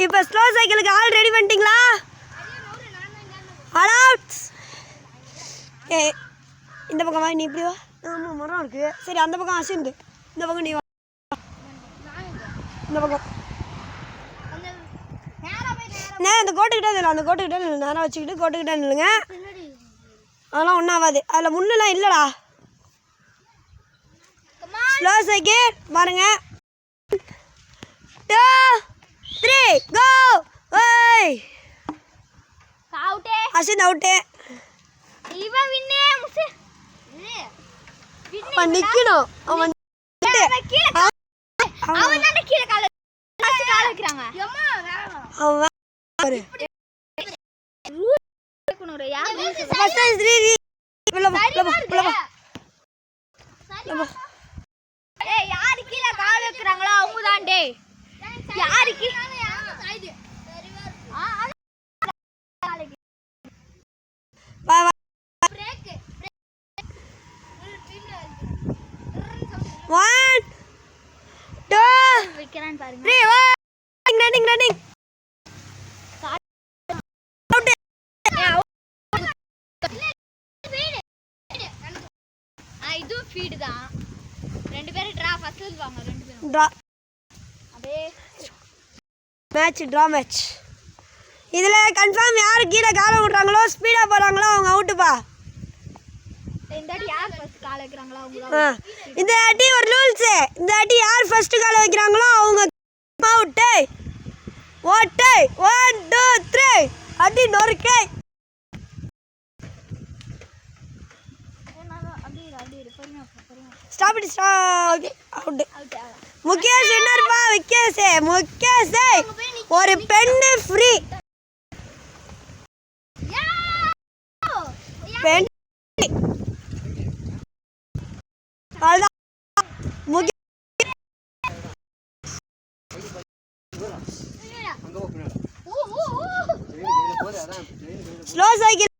இப்போ ஸ்லோ சைக்கிளுக்கு ஆள் ரெடி பண்ணிட்டீங்களா? அலவுட். இந்த பக்கம் வா, நீ இப்படி வா. ஆமாம் மரம் இருக்குது. சரி அந்த பக்கம் அசிந்து, இந்த பக்கம் நீ வா. இந்த பக்கம் அந்த கோட்டுக்கிட்டே இல்லை, அந்த கோட்டுக்கிட்டே இல்லை, நேரம் வச்சுக்கிட்டு கோட்டுக்கிட்டே இல்லைங்க. அதெல்லாம் ஒன்றும் ஆகாது. அதில் முன்னெல்லாம் இல்லைடா. ஸ்லோ சைக்கிள் பாருங்க. 2 3 கோ. ஓய் அசின் அவுட்டு. அவன் நிற்கணும். அவன் யாரு கீழே கால் வைக்கிறாங்களோ அவங்க தான் டே. யாரு கீழே இதுவும் ஃபீடு தான். 2 பேரும் டிரா ஃபர்ஸ்ட் வாங்க. 2 பேரும் டிரா. அப்படியே மேட்ச் டிரா மேட்ச். இதில் கன்ஃபார்ம் யார் கீழே காலை விட்றாங்களோ ஸ்பீடாக போகிறாங்களோ அவங்க அவுட்டுப்பா. இந்த அடி யார் ஃபர்ஸ்ட் காலை வைக்கிறாங்களோ அவங்க. இந்த அடி ஒரு ரூல்ஸு. இந்த அடி யார் ஃபர்ஸ்ட் காலை வைக்கிறாங்களோ அவங்க அவுட்டு. ஓட்டு 1 2 3 அடி நொறுக்கை. Stop it stop. Out. Mukesh என்னப்பா முகேஷ் ஒரு பென்னு ஃப்ரீ. பென் அதான் முகேஷ். Slow cycle